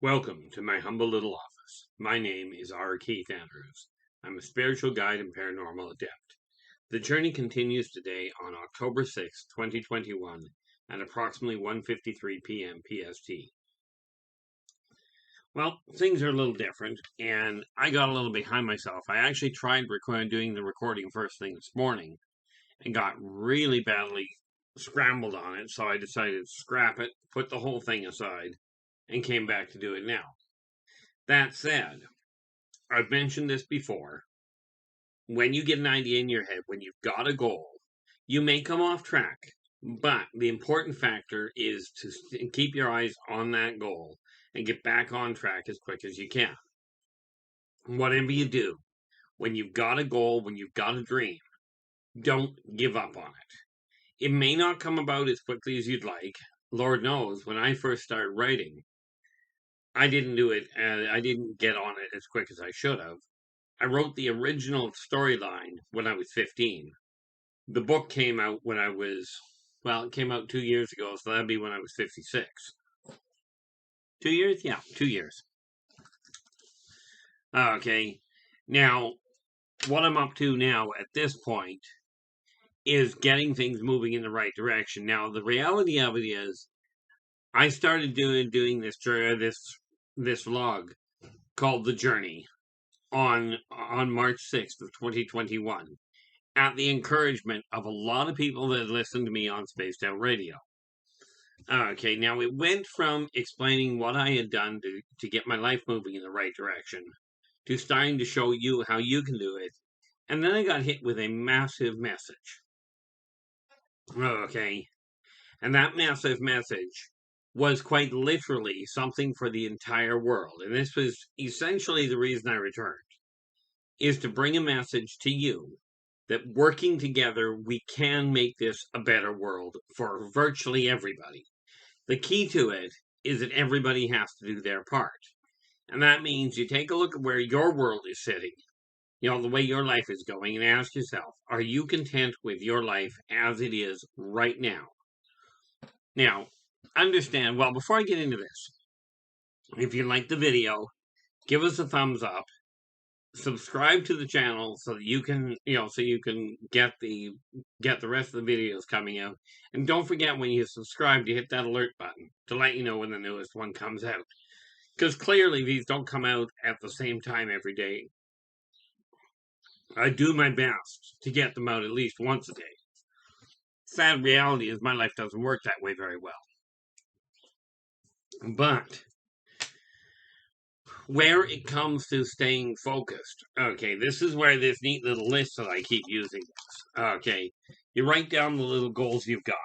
Welcome to my humble little office. My name is R. Keith Andrews. I'm a spiritual guide and paranormal adept. The journey continues today on October 6, 2021 at approximately 1:53 p.m. PST. Well, things are a little different, and I got a little behind myself. I actually tried doing the recording first thing this morning and got really badly scrambled on it, so I decided to scrap it, put the whole thing aside, and came back to do it now. That said, I've mentioned this before. When you get an idea in your head, when you've got a goal, you may come off track, but the important factor is to keep your eyes on that goal and get back on track as quick as you can. Whatever you do, when you've got a goal, when you've got a dream, don't give up on it. It may not come about as quickly as you'd like. Lord knows, when I first started writing, I didn't do it, I didn't get on it as quick as I should have. I wrote the original storyline when I was 15. The book came out when I was, it came out 2 years ago, so that'd be when I was 56. 2 years? Yeah, 2 years. Okay. Now, what I'm up to now at this point is getting things moving in the right direction. Now, the reality of it is, I started doing this vlog called The Journey on March 6th of 2021 at the encouragement of a lot of people that listened to me on Spaced Out Radio. Okay, now it went from explaining what I had done to get my life moving in the right direction to starting to show you how you can do it. And then I got hit with a massive message. Okay, and that massive message was quite literally something for the entire world. And this was essentially the reason I returned, is to bring a message to you that working together, we can make this a better world for virtually everybody. The key to it is that everybody has to do their part. And that means you take a look at where your world is sitting, the way your life is going, and ask yourself, are you content with your life as it is right now? Now, understand, before I get into this, if you like the video, give us a thumbs up, subscribe to the channel so that you can, get the rest of the videos coming out. And don't forget, when you subscribe, to hit that alert button to let you know when the newest one comes out. Because clearly these don't come out at the same time every day. I do my best to get them out at least once a day. Sad reality is my life doesn't work that way very well. But where it comes to staying focused, okay, this is where this neat little list that I keep using is. Okay, you write down the little goals you've got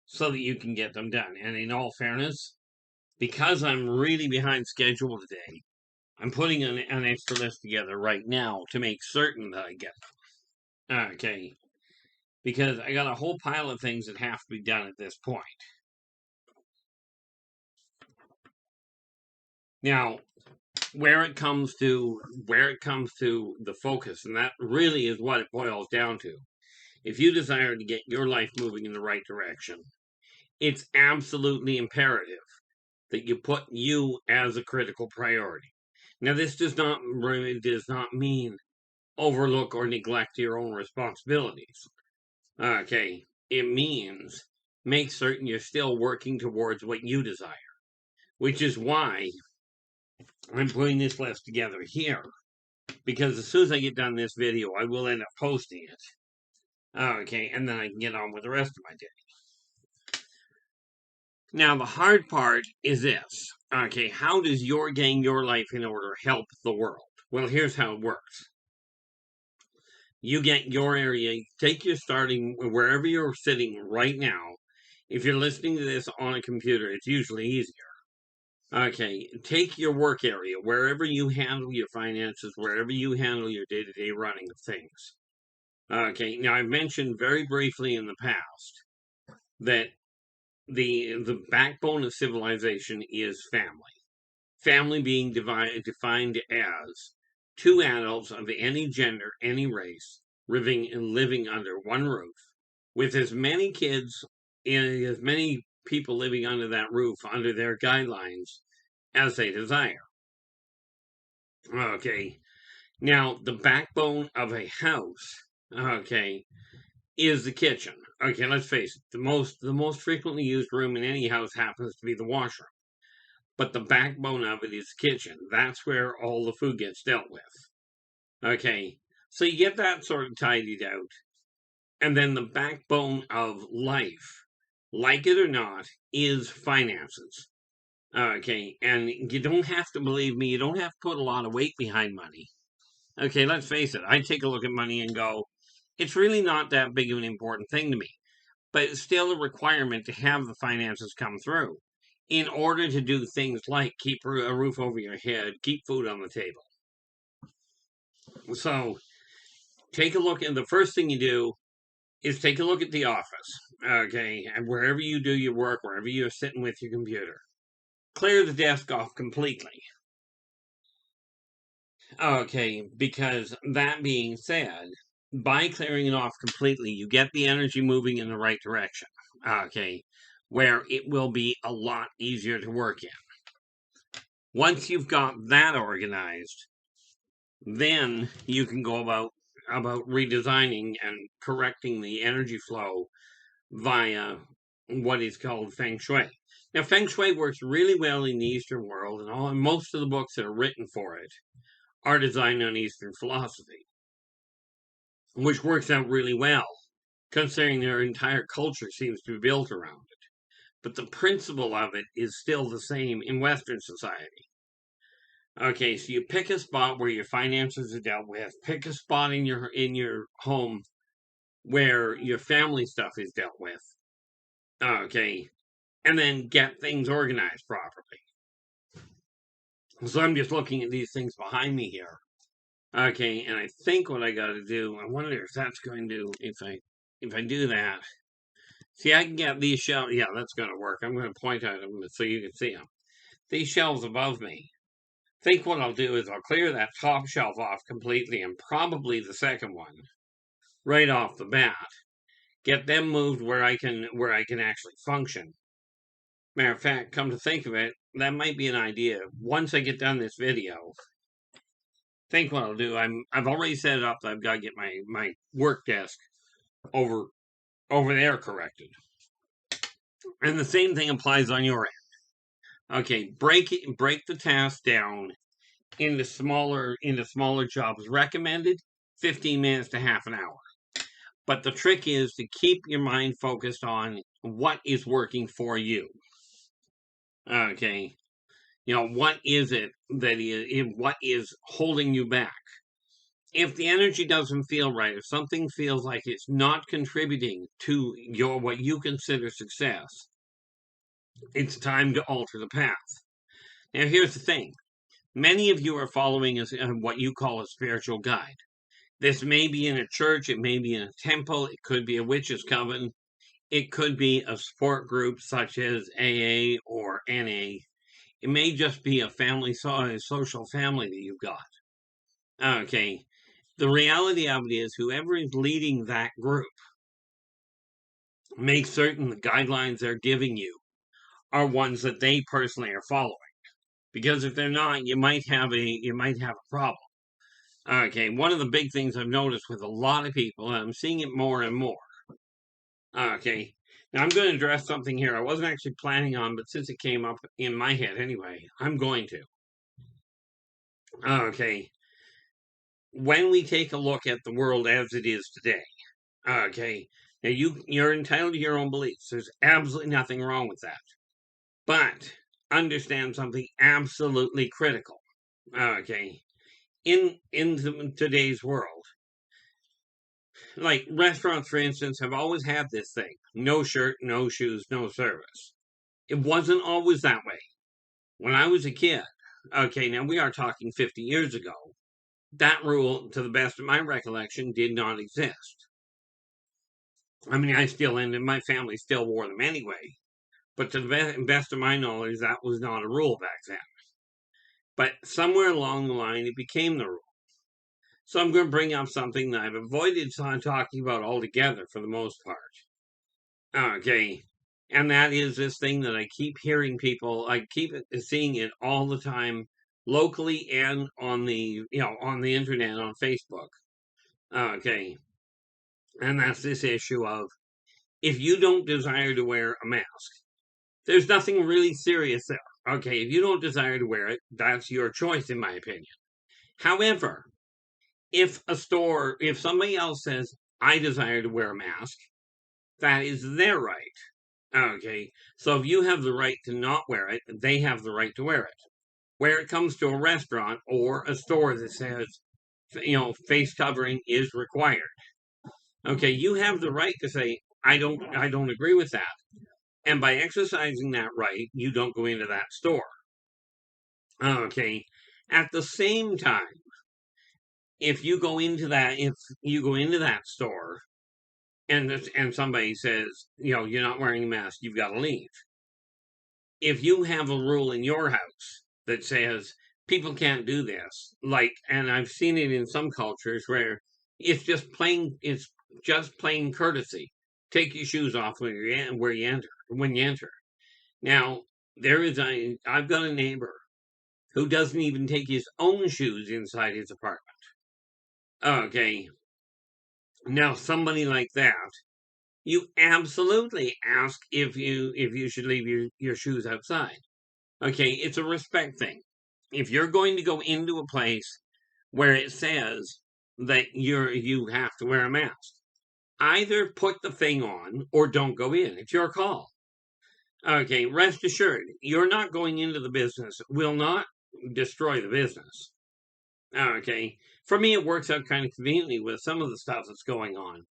so that you can get them done. And in all fairness, because I'm really behind schedule today, I'm putting an extra list together right now to make certain that I get them. Okay, because I got a whole pile of things that have to be done at this point. Now, where it comes to the focus, and that really is what it boils down to. If you desire to get your life moving in the right direction, it's absolutely imperative that you put you as a critical priority. Now, this does not mean overlook or neglect your own responsibilities. Okay, it means make certain you're still working towards what you desire, which is why I'm putting this list together here, because as soon as I get done this video, I will end up posting it. Okay, and then I can get on with the rest of my day. Now, the hard part is this. Okay, how does your getting your life in order help the world? Well, here's how it works. You get your area, take your starting, wherever you're sitting right now. If you're listening to this on a computer, it's usually easier. Okay, take your work area, wherever you handle your finances, wherever you handle your day-to-day running of things. Okay, now I've mentioned very briefly in the past that the backbone of civilization is family. Family being defined as two adults of any gender, any race, living under one roof, with as many kids and as many people living under that roof, under their guidelines, as they desire. Okay. Now, the backbone of a house, okay, is the kitchen. Okay, let's face it. The most frequently used room in any house happens to be the washroom. But the backbone of it is the kitchen. That's where all the food gets dealt with. Okay. So you get that sort of tidied out. And then the backbone of life, like it or not, is finances. Okay. And you don't have to believe me, you don't have to put a lot of weight behind money. Okay, let's face it. I take a look at money and go, it's really not that big of an important thing to me. But it's still a requirement to have the finances come through in order to do things like keep a roof over your head, keep food on the table. So take a look, and the first thing you do is take a look at the office, okay, and wherever you do your work, wherever you're sitting with your computer, clear the desk off completely. Okay, because that being said, by clearing it off completely, you get the energy moving in the right direction, okay, where it will be a lot easier to work in. Once you've got that organized, then you can go about redesigning and correcting the energy flow via what is called feng shui. Now, feng shui works really well in the Eastern world, and most of the books that are written for it are designed on Eastern philosophy, which works out really well, considering their entire culture seems to be built around it. But the principle of it is still the same in Western society. Okay, so you pick a spot where your finances are dealt with. Pick a spot in your home where your family stuff is dealt with. Okay, and then get things organized properly. So I'm just looking at these things behind me here. Okay, and I think what I got to do, I wonder if that's going to, if I do that. See, I can get these shelves. Yeah, that's going to work. I'm going to point at them so you can see them. These shelves above me. Think what I'll do is I'll clear that top shelf off completely, and probably the second one right off the bat. Get them moved where I can actually function. Matter of fact, come to think of it, that might be an idea. Once I get done this video, think what I'll do. I've already set it up. I've got to get my work desk over there corrected. And the same thing applies on your end. Okay, break the task down into smaller jobs. Recommended 15 minutes to half an hour. But the trick is to keep your mind focused on what is working for you. Okay. What is it what is holding you back? If the energy doesn't feel right, if something feels like it's not contributing to what you consider success, it's time to alter the path. Now, here's the thing. Many of you are following what you call a spiritual guide. This may be in a church, it may be in a temple, it could be a witch's coven, it could be a support group such as AA or NA. It may just be a social family that you've got. Okay. The reality of it is whoever is leading that group, make certain the guidelines they're giving you are ones that they personally are following. Because if they're not, you might have a problem. Okay, one of the big things I've noticed with a lot of people, and I'm seeing it more and more. Okay, now I'm going to address something here I wasn't actually planning on, but since it came up in my head anyway, I'm going to. Okay, when we take a look at the world as it is today, okay, now you're entitled to your own beliefs. There's absolutely nothing wrong with that. But understand something absolutely critical. Okay, in today's world, like restaurants, for instance, have always had this thing: no shirt, no shoes, no service. It wasn't always that way. When I was a kid, okay, now we are talking 50 years ago, that rule, to the best of my recollection, did not exist. I mean, and my family still wore them anyway. But to the best of my knowledge, that was not a rule back then. But somewhere along the line, it became the rule. So I'm going to bring up something that I've avoided talking about altogether for the most part. Okay. And that is this thing that I keep hearing people, I keep seeing it all the time, locally and on the, on the internet, on Facebook. Okay. And that's this issue of, if you don't desire to wear a mask, there's nothing really serious there. Okay, if you don't desire to wear it, that's your choice, in my opinion. However, if somebody else says, I desire to wear a mask, that is their right. Okay, so if you have the right to not wear it, they have the right to wear it. Where it comes to a restaurant or a store that says, face covering is required. Okay, you have the right to say, I don't agree with that. And by exercising that right, you don't go into that store. Okay. At the same time, if you go into that store and somebody says, you're not wearing a mask, you've got to leave. If you have a rule in your house that says people can't do this, and I've seen it in some cultures where it's just plain courtesy. Take your shoes off when you enter. Now, I've got a neighbor who doesn't even take his own shoes inside his apartment. Okay. Now, somebody like that, you absolutely ask if you should leave your shoes outside. Okay, it's a respect thing. If you're going to go into a place where it says that you have to wear a mask, either put the thing on or don't go in. It's your call. Okay, rest assured, you're not going into the business. It will not destroy the business. Okay, for me, it works out kind of conveniently with some of the stuff that's going on.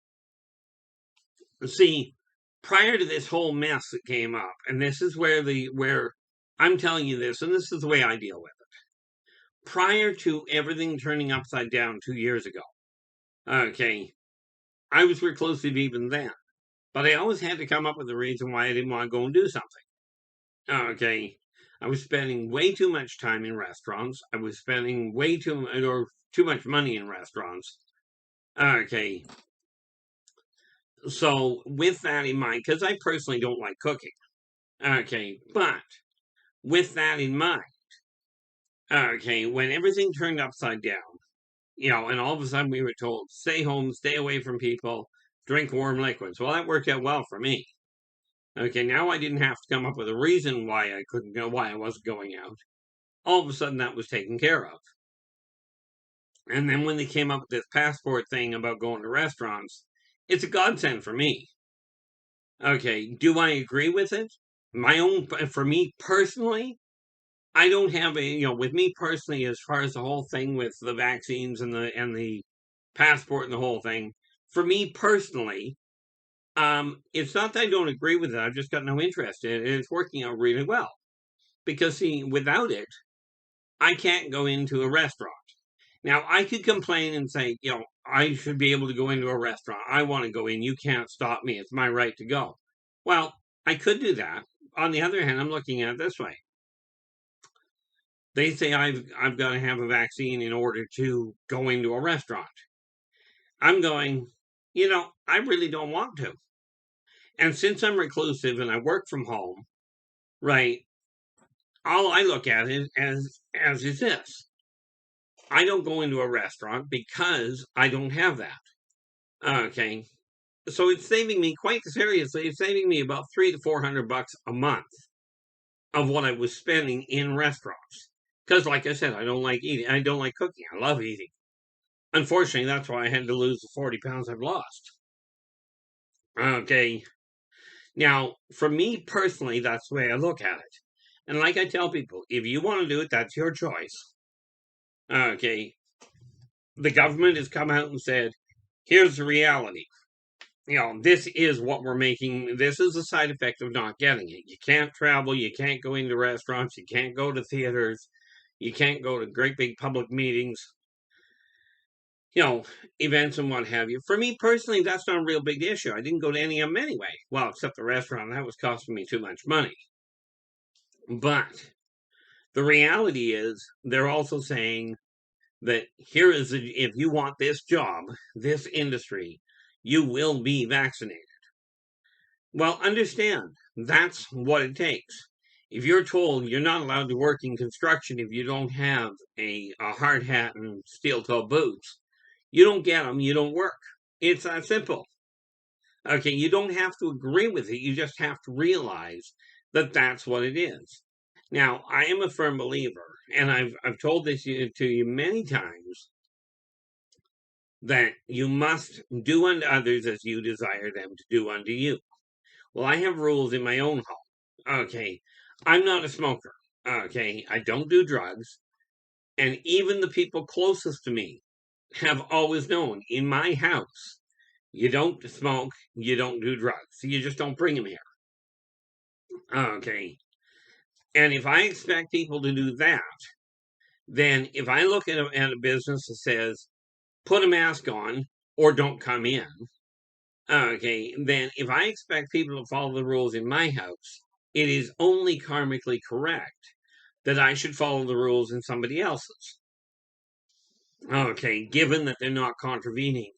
See, prior to this whole mess that came up, and this is where I'm telling you this, and this is the way I deal with it. Prior to everything turning upside down 2 years ago, okay, I was reclusive even then, but I always had to come up with a reason why I didn't want to go and do something. Okay, I was spending way too much time in restaurants. I was spending too much money in restaurants. Okay, so with that in mind, because I personally don't like cooking. Okay, but with that in mind, okay, when everything turned upside down, and all of a sudden we were told, stay home, stay away from people, drink warm liquids. Well, that worked out well for me. Okay, now I didn't have to come up with a reason why I couldn't go, why I wasn't going out. All of a sudden that was taken care of. And then when they came up with this passport thing about going to restaurants, it's a godsend for me. Okay, do I agree with it? For me personally, I don't have with me personally, as far as the whole thing with the vaccines and the passport and the whole thing, for me personally, it's not that I don't agree with it. I've just got no interest in it. And it's working out really well. Because see, without it, I can't go into a restaurant. Now, I could complain and say, I should be able to go into a restaurant. I want to go in. You can't stop me. It's my right to go. Well, I could do that. On the other hand, I'm looking at it this way. They say I've got to have a vaccine in order to go into a restaurant. I'm going, I really don't want to. And since I'm reclusive and I work from home, right, all I look at it as is this. I don't go into a restaurant because I don't have that. Okay. So it's saving me, quite seriously, it's saving me about $300 to $400 a month of what I was spending in restaurants. Because like I said, I don't like eating. I don't like cooking. I love eating. Unfortunately, that's why I had to lose the 40 pounds I've lost. Okay. Now, for me personally, that's the way I look at it. And like I tell people, if you want to do it, that's your choice. Okay. The government has come out and said, here's the reality. This is what we're making. This is a side effect of not getting it. You can't travel. You can't go into restaurants. You can't go to theaters. You can't go to great big public meetings, events and what have you. For me personally, that's not a real big issue. I didn't go to any of them anyway. Well, except the restaurant. That was costing me too much money. But the reality is, they're also saying that if you want this job, this industry, you will be vaccinated. Well, understand, That's what it takes. If you're told you're not allowed to work in construction if you don't have a hard hat and steel-toe boots, you don't get them, you don't work. It's that simple. Okay, you don't have to agree with it. You just have to realize that that's what it is. Now, I am a firm believer, and I've told this to you many times, that you must do unto others as you desire them to do unto you. Well, I have rules in my own home. Okay, I'm not a smoker. Okay, I don't do drugs, and even the people closest to me have always known in my house, you don't smoke, you don't do drugs. You just don't bring them here. Okay. And if I expect people to do that, then if I look at a business that says, put a mask on or don't come in, okay, then if I expect people to follow the rules in my house, it is only karmically correct that I should follow the rules in somebody else's. Okay, given that they're not contravening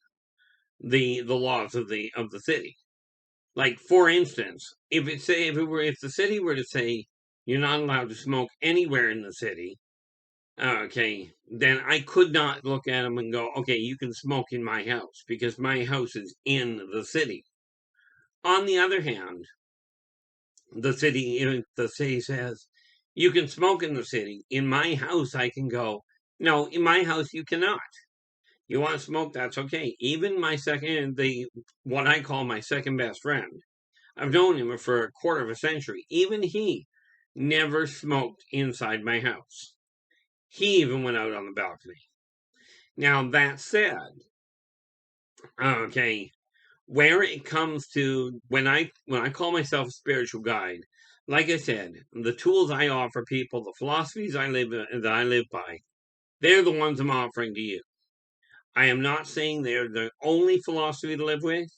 the laws of the city. Like, for instance, if the city were to say you're not allowed to smoke anywhere in the city, okay, then I could not look at them and go, okay, you can smoke in my house because my house is in the city. On the other hand, if the city says you can smoke in the city, in my house I can go, no, in my house you cannot. You want to smoke, that's okay. Even what I call my second best friend, I've known him for a quarter of a century. Even he never smoked inside my house. He even went out on the balcony. Now, that said, okay, where it comes to when I call myself a spiritual guide, like I said, the tools I offer people, the philosophies that I live by, they're the ones I'm offering to you. I am not saying they're the only philosophy to live with.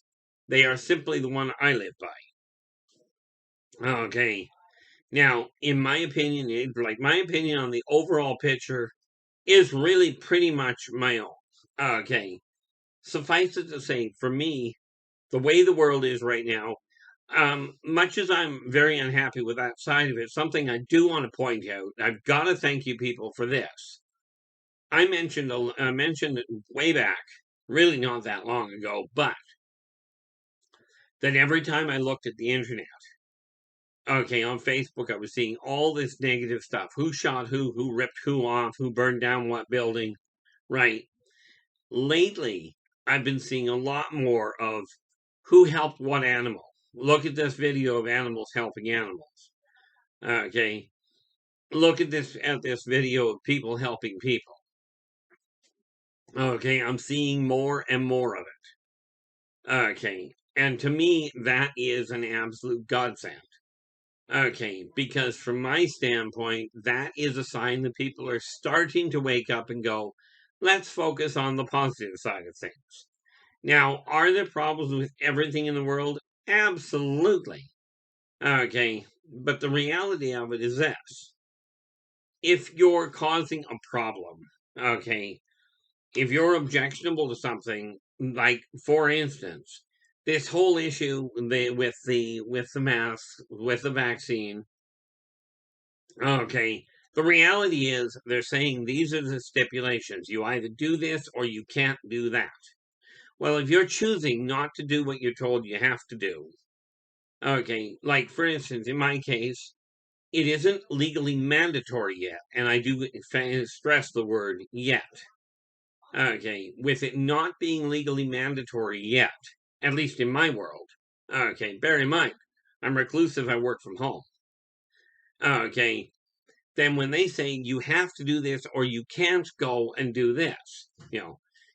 They are simply the one I live by. Okay. Now, in my opinion, my opinion on the overall picture is really pretty much my own. Okay. Suffice it to say, for me, the way the world is right now, much as I'm very unhappy with that side of it, something I do want to point out, I've got to thank you people for this. I mentioned it way back, really not that long ago, but that every time I looked at the internet, okay, on Facebook, I was seeing all this negative stuff. Who shot who ripped who off, who burned down what building, right? Lately, I've been seeing a lot more of who helped what animal. Look at this video of animals helping animals. Okay. Look at this video of people helping people. Okay, I'm seeing more and more of it. Okay. And to me, that is an absolute godsend. Okay, because from my standpoint, that is a sign that people are starting to wake up and go, let's focus on the positive side of things. Now, are there problems with everything in the world? Absolutely. Okay, but the reality of it is this. If you're causing a problem, okay, if you're objectionable to something, like, for instance, this whole issue with the mask, with the vaccine, okay, the reality is they're saying these are the stipulations. You either do this or you can't do that. Well, if you're choosing not to do what you're told you have to do, okay, like for instance, in my case, it isn't legally mandatory yet, and I do stress the word yet. Okay, with it not being legally mandatory yet, at least in my world. Okay, bear in mind, I'm reclusive, I work from home. Okay, then when they say you have to do this or you can't go and do this,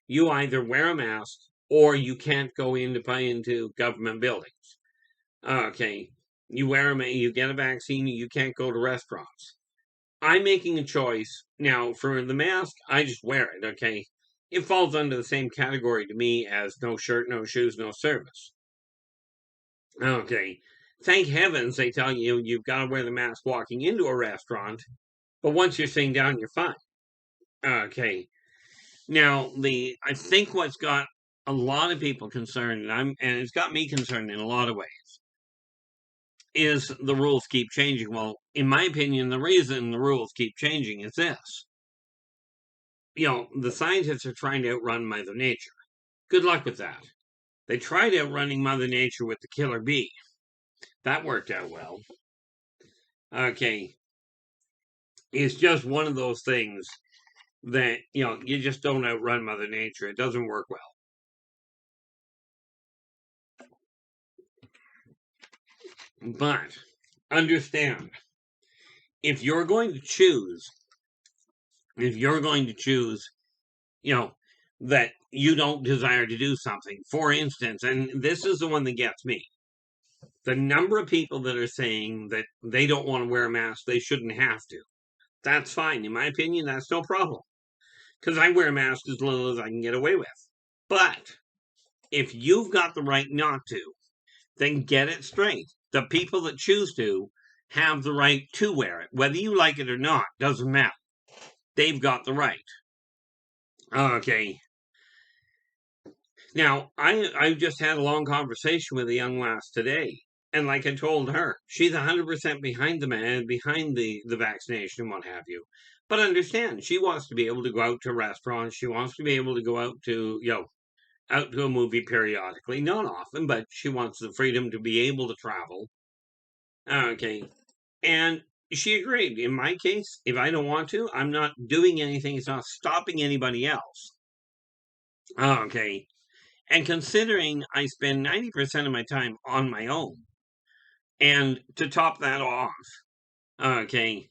you either wear a mask or you can't go into government buildings. Okay, you get a vaccine, you can't go to restaurants. I'm making a choice. Now, for the mask, I just wear it, okay? It falls under the same category to me as no shirt, no shoes, no service. Okay. Thank heavens they tell you you've got to wear the mask walking into a restaurant, but once you're sitting down, you're fine. Okay. Now, I think what's got a lot of people concerned, and it's got me concerned in a lot of ways, is the rules keep changing. Well, in my opinion, the reason the rules keep changing is this. The scientists are trying to outrun Mother Nature. Good luck with that. They tried outrunning Mother Nature with the killer bee. That worked out well. Okay. It's just one of those things that, you just don't outrun Mother Nature. It doesn't work well. But understand, if you're going to choose, that you don't desire to do something, for instance, and this is the one that gets me, the number of people that are saying that they don't want to wear a mask, they shouldn't have to. That's fine. In my opinion, that's no problem. Because I wear a mask as little as I can get away with. But if you've got the right not to, then get it straight. The people that choose to have the right to wear it. Whether you like it or not, doesn't matter. They've got the right. Okay. Now, I just had a long conversation with a young lass today. And like I told her, she's 100% behind the man, behind the vaccination and what have you. But understand, she wants to be able to go out to restaurants. She wants to be able to go out to, out to a movie periodically. Not often, but she wants the freedom to be able to travel. Okay. And she agreed. In my case, if I don't want to, I'm not doing anything. It's not stopping anybody else. Okay. And considering I spend 90% of my time on my own, and to top that off, okay,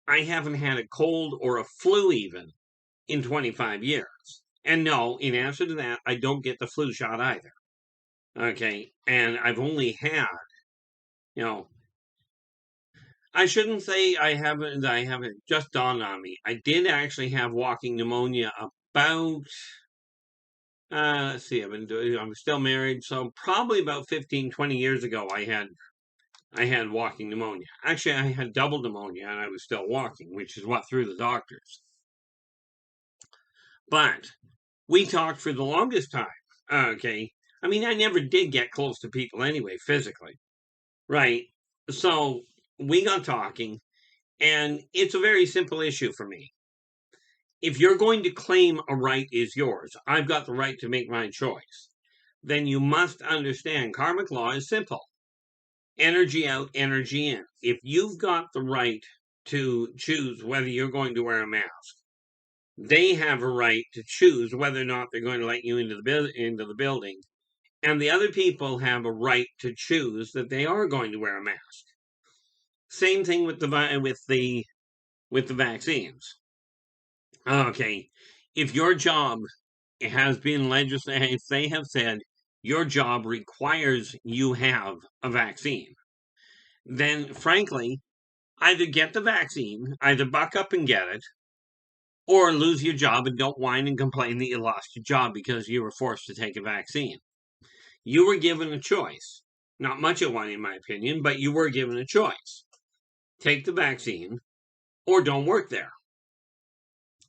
I haven't had a cold or a flu even in 25 years. And no, in answer to that, I don't get the flu shot either. Okay, and I've only had, I shouldn't say I haven't just dawned on me. I did actually have walking pneumonia about, let's see, I'm still married, so probably about 15, 20 years ago I had walking pneumonia. Actually, I had double pneumonia and I was still walking, which is what threw the doctors. But we talked for the longest time. Okay. I mean, I never did get close to people anyway, physically. Right. So we got talking, and it's a very simple issue for me. If you're going to claim a right is yours, I've got the right to make my choice, then you must understand karmic law is simple. Energy out, energy in. If you've got the right to choose whether you're going to wear a mask, they have a right to choose whether or not they're going to let you into the building, and the other people have a right to choose that they are going to wear a mask. Same thing with the vaccines. Okay, if your job has been legislated, if they have said your job requires you have a vaccine, then frankly, either get the vaccine, either buck up and get it, or lose your job and don't whine and complain that you lost your job because you were forced to take a vaccine. You were given a choice. Not much of one, in my opinion, but you were given a choice. Take the vaccine or don't work there.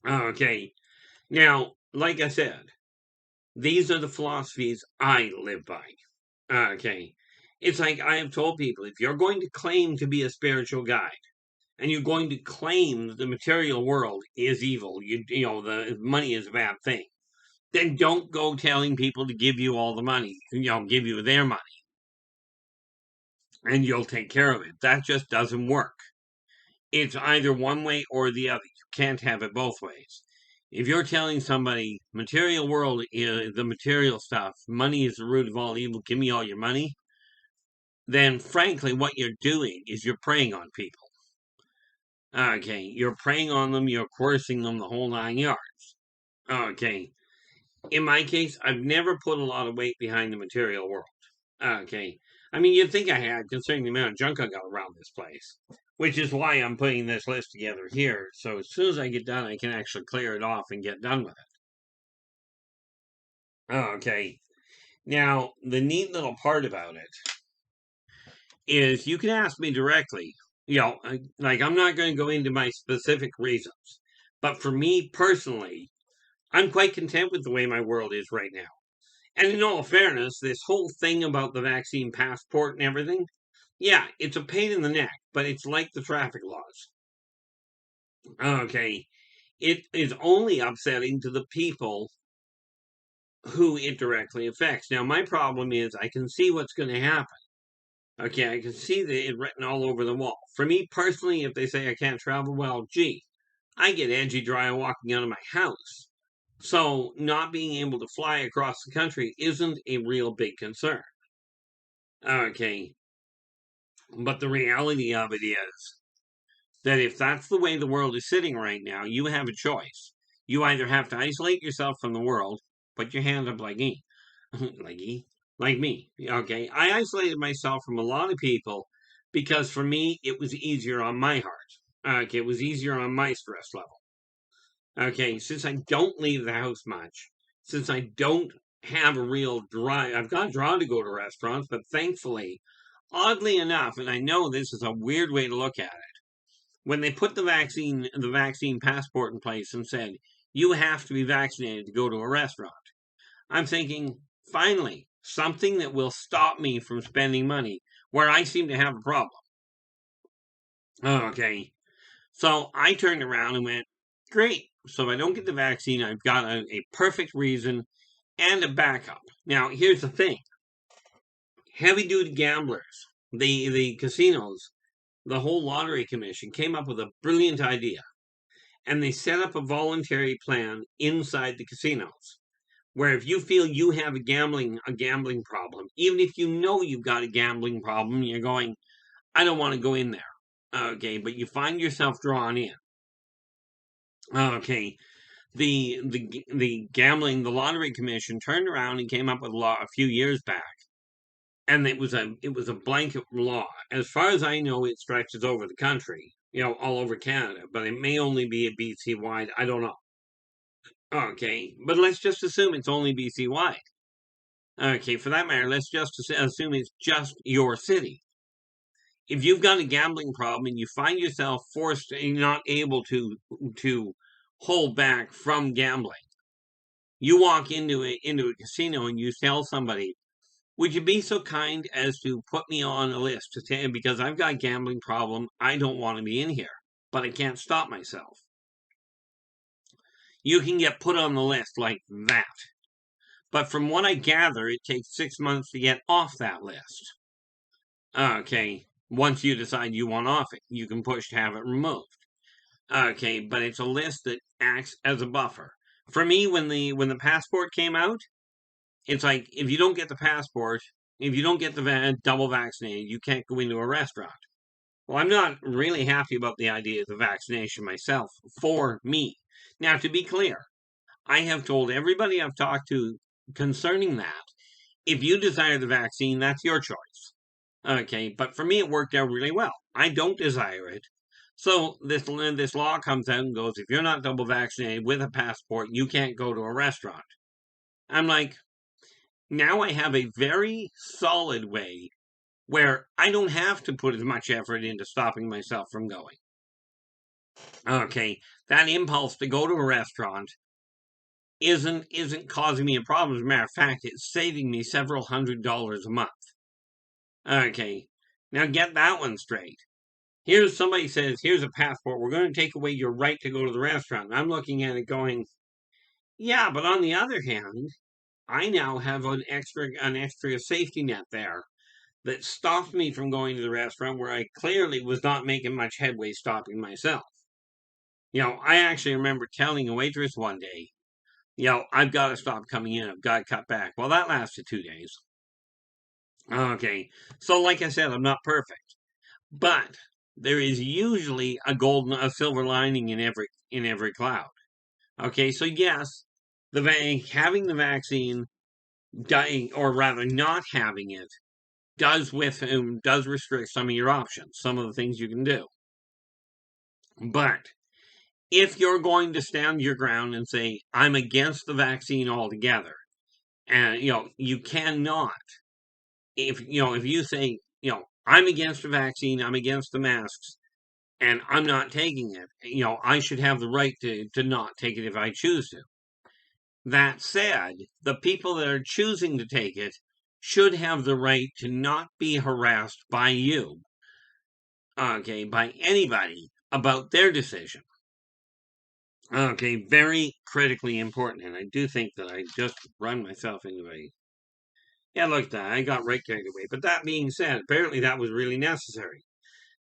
Okay. Now, like I said, these are the philosophies I live by. Okay. It's like I have told people, if you're going to claim to be a spiritual guide, and you're going to claim the material world is evil, the money is a bad thing, then don't go telling people to give you all the money, give you their money, and you'll take care of it. That just doesn't work. It's either one way or the other. You can't have it both ways. If you're telling somebody material world is the material stuff, money is the root of all evil, give me all your money, then frankly what you're doing is you're preying on people. Okay, you're preying on them, you're coercing them the whole 9 yards. Okay, in my case, I've never put a lot of weight behind the material world. Okay, I mean, you'd think I had, considering the amount of junk I got around this place, which is why I'm putting this list together here, so as soon as I get done, I can actually clear it off and get done with it. Okay, now, the neat little part about it is you can ask me directly. Like I'm not going to go into my specific reasons, but for me personally, I'm quite content with the way my world is right now. And in all fairness, this whole thing about the vaccine passport and everything, Yeah, it's a pain in the neck, but it's like the traffic laws. Okay. It is only upsetting to the people who it directly affects. Now, my problem is I can see what's going to happen. Okay, I can see it written all over the wall. For me personally, if they say I can't travel, well, gee, I get edgy dry walking out of my house. So, not being able to fly across the country isn't a real big concern. Okay, but the reality of it is that if that's the way the world is sitting right now, you have a choice. You either have to isolate yourself from the world, put your hand up like me, like me. Okay, I isolated myself from a lot of people because for me it was easier on my heart. Okay, it was easier on my stress level. Okay, since I don't leave the house much, since I don't have a real drive, I've got a draw to go to restaurants, but thankfully, oddly enough, and I know this is a weird way to look at it, when they put the vaccine passport in place and said you have to be vaccinated to go to a restaurant, I'm thinking finally something that will stop me from spending money where I seem to have a problem. Okay, so I turned around and went, great. So if I don't get the vaccine, I've got a perfect reason and a backup. Now, here's the thing: heavy duty gamblers, the casinos, the whole lottery commission came up with a brilliant idea, and they set up a voluntary plan inside the casinos where if you feel you have a gambling problem, even if you know you've got a gambling problem, you're going, I don't want to go in there. Okay, but you find yourself drawn in. Okay, the lottery commission turned around and came up with a law a few years back, and it was a blanket law. As far as I know, it stretches over the country, all over Canada, but it may only be a BC wide. I don't know. Okay, but let's just assume it's only BC wide. Okay, for that matter, let's just assume it's just your city. If you've got a gambling problem and you find yourself forced and not able to hold back from gambling, you walk into a casino and you tell somebody, would you be so kind as to put me on a list to say because I've got a gambling problem, I don't want to be in here, but I can't stop myself. You can get put on the list like that. But from what I gather, it takes 6 months to get off that list. Okay, once you decide you want off it, you can push to have it removed. Okay, but it's a list that acts as a buffer. For me, when the passport came out, it's like if you don't get the passport, if you don't get the double vaccinated, you can't go into a restaurant. Well, I'm not really happy about the idea of the vaccination myself for me. Now, to be clear, I have told everybody I've talked to concerning that, if you desire the vaccine, that's your choice. Okay, but for me, it worked out really well. I don't desire it. So this law comes out and goes, if you're not double vaccinated with a passport, you can't go to a restaurant. I'm like, now I have a very solid way where I don't have to put as much effort into stopping myself from going. Okay, that impulse to go to a restaurant isn't causing me a problem. As a matter of fact, it's saving me several $100s a month. Okay, now get that one straight. Here's somebody says, here's a passport. We're going to take away your right to go to the restaurant. I'm looking at it going, yeah, but on the other hand, I now have an extra safety net there that stopped me from going to the restaurant where I clearly was not making much headway stopping myself. I actually remember telling a waitress one day, I've got to stop coming in. I've got to cut back. Well, that lasted 2 days. Okay, so like I said, I'm not perfect, but there is usually a silver lining in every cloud. Okay, so yes, having the vaccine, dying, or rather not having it, does restrict some of your options, some of the things you can do. But if you're going to stand your ground and say I'm against the vaccine altogether, and you cannot, if you say I'm against the vaccine, I'm against the masks, and I'm not taking it, I should have the right to not take it if I choose to. That said, the people that are choosing to take it should have the right to not be harassed by you, okay, by anybody about their decision. Okay, very critically important. And I do think that I just run myself into a. Yeah, look at that. I got right carried away. But that being said, apparently that was really necessary.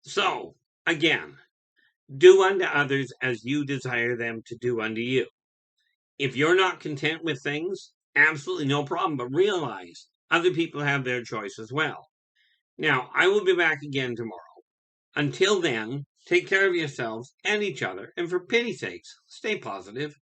So, again, do unto others as you desire them to do unto you. If you're not content with things, absolutely no problem. But realize other people have their choice as well. Now, I will be back again tomorrow. Until then, take care of yourselves and each other. And for pity's sakes, stay positive.